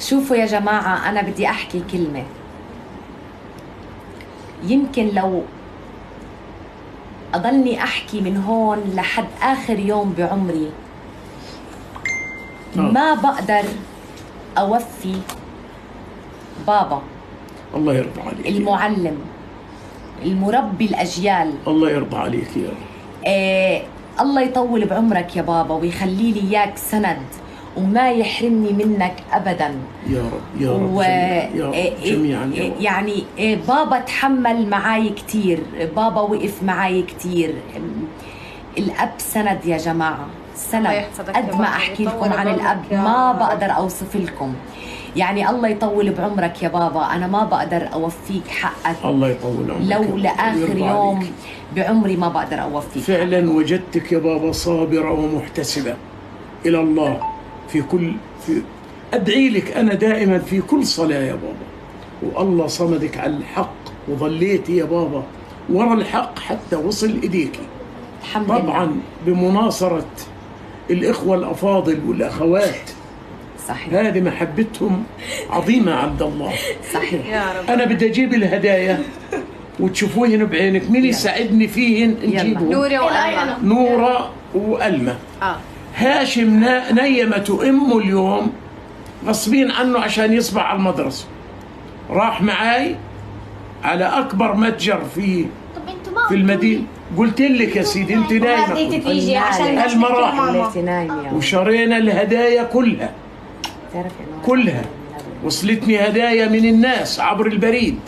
شوفوا يا جماعة، أنا بدي أحكي كلمة. يمكن لو أضلني أحكي من هون لحد آخر يوم بعمري ما بقدر أوفي بابا الله يرضى عليك، المعلم المربي الأجيال. الله يرضى عليك يا رب. الله يطول بعمرك يا بابا ويخلي لي إياك سند وما يحرمني منك أبدا يا رب يا رب. يا رب جميعا يا رب. يعني بابا تحمل معاي كتير، بابا وقف معاي كتير. الأب سند يا جماعة، سند. قد ما أحكي لكم عن الأب ما بقدر أوصف لكم. يعني الله يطول بعمرك يا بابا، أنا ما بقدر أوفيك حقك. الله يطول عمرك لو لآخر يوم بعمري ما بقدر أوفيك. فعلا وجدتك يا بابا صابرة ومحتسبة إلى الله في أدعي لك أنا دائما في كل صلاة يا بابا، والله صمدك على الحق وظليتي يا بابا ورا الحق حتى وصل إيديك. الحمد لله. طبعا بمناصرة الإخوة الأفاضل والأخوات. صحيح. هذه محبتهم عظيمة عبد الله. صحيح يا رب. أنا بدي أجيب الهدايا وتشوفوهن بعينك. مين يساعدني فيهن نجيبهم؟ نورة وألمة. نورة وألمة. هاشم نيمته أمه اليوم غصبين عنه عشان يصبح على المدرسة. راح معاي على أكبر متجر في المدينة. قلت لك يا سيدي انت نايمة تيجي عشان المراحل وشرينا الهدايا كلها وصلتني هدايا من الناس عبر البريد،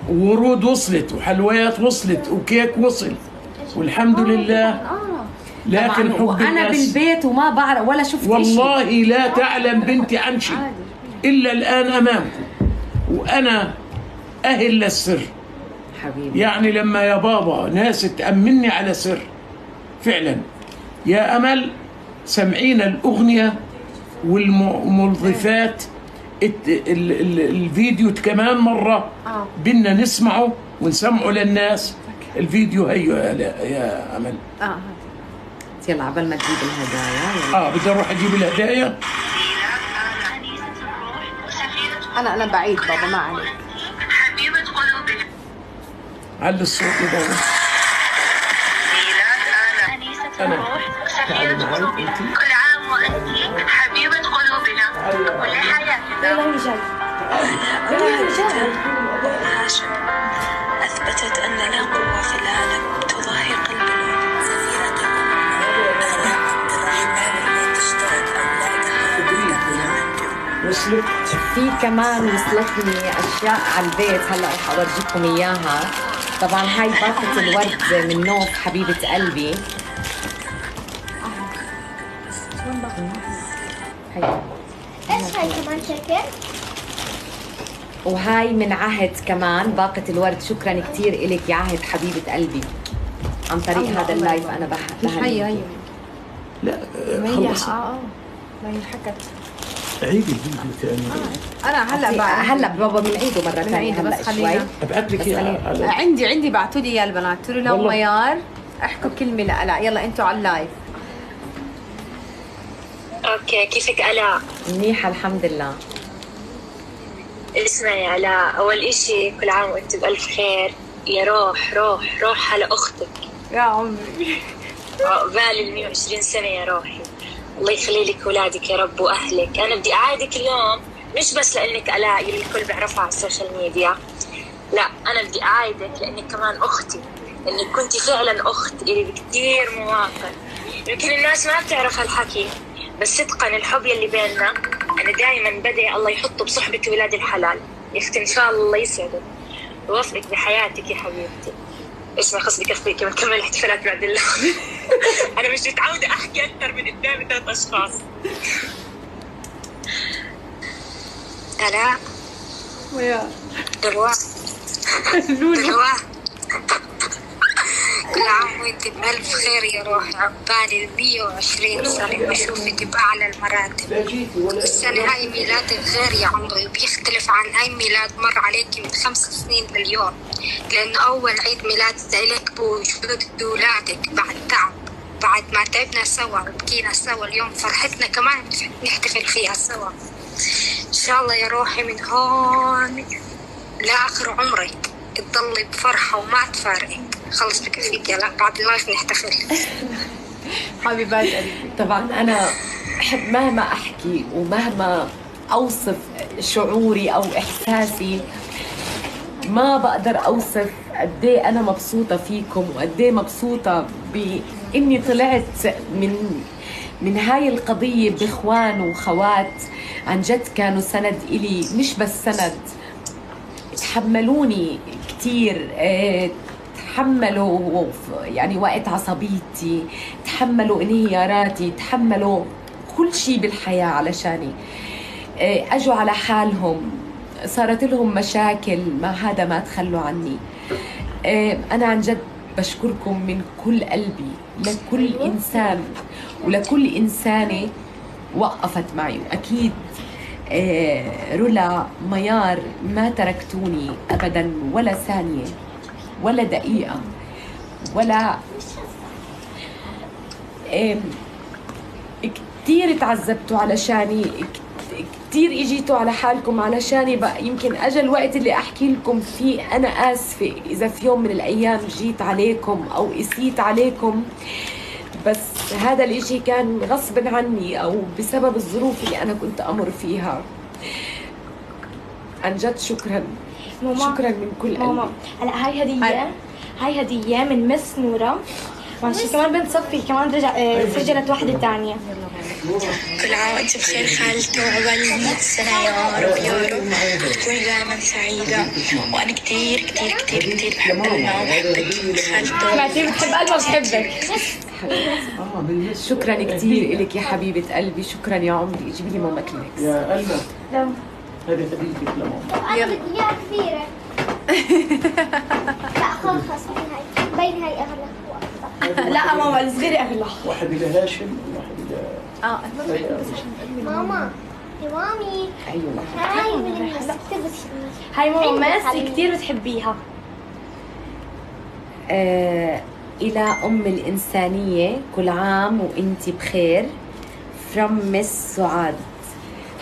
وورود وصلت وحلويات وصلت وكيك وصل والحمد لله. لكن حب أنا بالبيت وما بعرف ولا شفت والله شيء. لا تعلم بنتي عن شيء إلا الآن أمامكم، وأنا أهل للسر حبيبي. يعني لما يا بابا ناس تأمني على سر فعلا. يا أمل سمعينا الأغنية والموظفات الفيديو كمان مرة بدنا نسمعه ونسمعه للناس. الفيديو هيو يا أمل. يلا عبال ما تجيب الهدايا. بدي اروح اجيب الهدايا. انا بعيد بابا ما عليك. حبيبة قلوبنا. على الصوت يا بابا. أنا سفيرة قلوبنا. كل عام وأنت حبيبة قلوبنا وكل حياتنا. هاشم أثبتت أن لا قوة في العالم تضاهي قلب الأم. وصلت في كمان وصلتني اشياء على البيت هلا رح اورجيكم اياها. طبعا هاي باقة الورد من نوف حبيبة قلبي. ايش هاي كمان شكل؟ وهاي من عهد كمان باقة الورد. شكرا كثير إلك يا عهد حبيبة قلبي عن طريق هذا اللايف. انا هي لا خلص. ما هي حكت. عيد الفيديو ثاني. انا هلا بابا بنعيده مرة ثانية هلا شوي. ابعث لك اياه. عندي بعثوا لي اياه البنات. قلت له لو ميار احكوا كلمة لا يلا انتوا على اللايف. اوكي كيفك آلاء؟ منيحة الحمد لله. اسمعي يا آلاء، اول اشي كل عام وانت بألف خير. يا روح على اختك يا عمري. عقبال 120 سنة يا روحي. الله يخلي لك اولادك يا رب واهلك. انا بدي اعايدك اليوم مش بس لانك آلاء اللي الكل بيعرفها على السوشيال ميديا، لا انا بدي اعايدك لانك كمان اختي، انك كنتي فعلا اخت الي بكثير مواقف. يمكن الناس ما بتعرف هالحكي، بس صدقا الحب يلي بيننا انا دائما بدعي الله يحطه بصحبة ولاد الحلال. يا اختي ان شاء الله يسعدك ويوفقك بحياتك يا حبيبتي. ايش ما قصدك اخفيكي ونكمل احتفالات بعد الله. انا مش متعوده احكي اكثر من قدام 3 اشخاص. آلاء دلوع كل عام وانت بألف خير يا روحي. عقبال 120 سنة بشوفك بأعلى المراتب. السنة هاي ميلادك غير يا عمري، بيختلف عن أي ميلاد مر عليك من 5 سنين لليوم، لأنه أول عيد ميلاد لك بوجود أولادك بعد تعب، بعد ما تعبنا سوا وبكينا سوا. اليوم فرحتنا كمان نحتفل فيها سوا. إن شاء الله يا روحي من هون لآخر عمرك تضلي بفرحة وما تفارقك. خلص بكفيك يلا، بعد اللايف نحتفل. حبيبات قلبي. طبعا أنا أحب مهما أحكي ومهما أوصف شعوري أو إحساسي ما بقدر أوصف قديه أنا مبسوطة فيكم وقديه مبسوطة بإني طلعت من هاي القضية بإخوان وخوات عن جد كانوا سند إلي، مش بس سند، تحملوني كتير، تحملوا يعني وقت عصبيتي، تحملوا انهياراتي، تحملوا كل شيء بالحياة علشاني، أجوا على حالهم، صارت لهم مشاكل مع هذا ما تخلوا عني. أنا عن جد بشكركم من كل قلبي لكل إنسان ولكل إنسانة وقفت معي. وأكيد رولا، ميار، ما تركتوني أبدا ولا ثانية ولا دقيقة ولا كتير تعذبتوا علشاني، كتير اجيتوا على حالكم علشاني. بقى يمكن اجى الوقت اللي احكي لكم فيه انا اسفة اذا في يوم من الايام جيت عليكم او قسيت عليكم، بس هذا الاشي كان غصب عني او بسبب الظروف اللي انا كنت امر فيها. عن جد شكرا ماما. شكرا من كل قلبي. ماما هلا هاي هدية من مس نورة، ماشي. كمان بنت صفي كمان سجلت واحدة تانية. كل عام وانت بخير خالته، وعقبال 100 سنة يا رب يا رب تكوني دائما سعيدة. وأنا كتير كتير كتير كتير بحب ألما وبحبك خالته. سمعتي بتحب قلبها بحبك. شكرا كتير إلك يا حبيبة قلبي، شكرا يا عمري. جيبي لي ماما كلينكس. يا ألما لا هذه هديتك لماما. أنا بدي إياها كبيرة. لا خلص بين هاي أغلى. لا ماما الصغيرة أغلى. واحد إلى هاشم وواحد إلى ماما يا مامي. أيوة هاي من المس كتير هاي ماما مس كتير بتحبيها. إلى أم الإنسانية، كل عام وإنتي بخير. from Miss سعاد.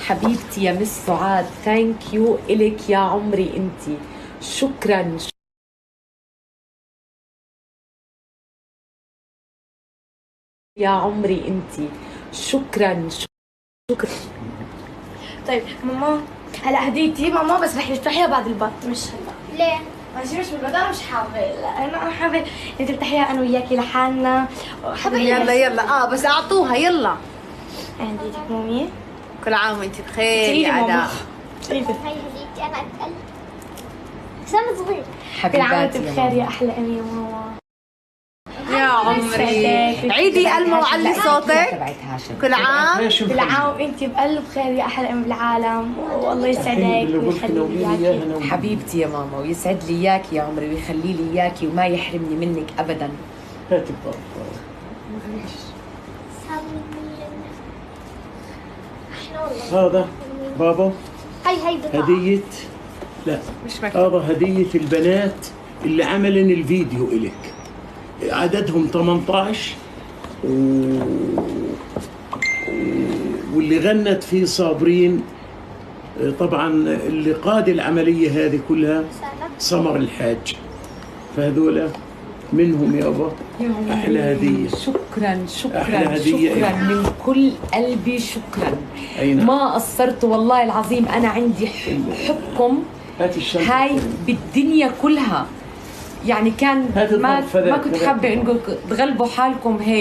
حبيبتي يا مس سعاد، thank you إلك يا عمري إنتي. شكرا يا عمري إنتي. شكرا شكرا. طيب ماما هلا هديتي ماما، بس رح تفتحيها بعد البط مش هلا. ليه؟ ماشي مش بالبط، أنا مش حابة. لا أنا حابة إنك تفتحيها أنا وياكي لحالنا. يلا يلا بس أعطوها يلا. هديتك مامي. كل عام وانت بخير يا أداء. هاي هديتي أنا أتقل. سنة صغير. كل عام وانت حبيباتي بخير يا أحلى أمي يا ماما. يا عمري عيدي ألما وعلي صوتك. كل عام كل عام وانت بألف خير يا أحلى أم بالعالم، والله يسعدك ويخلي لي إياكي. حبيبتي يا ماما، ويسعد لي إياكي يا عمري ويخلي لي إياكي وما يحرمني منك أبدا. هاتي البابا. هذا بابا هاي بضاعة. هدية، لا مش مكتوب. هذا هدية البنات اللي عملن الفيديو إلك، عددهم 18 واللي غنت فيه صابرين. طبعا اللي قاد العملية هذه كلها سمر الحاج، فهذولا منهم يابا أحلى هدية. شكرا شكرا أحلى هدية. شكرا من كل قلبي، شكرا. أين؟ ما قصرت والله العظيم. أنا عندي حبكم هاتي الشنطة. هاي بالدنيا كلها، يعني كان هات ما الظرف هذا. كنت حابة إنكم تغلبوا حالكم هيك.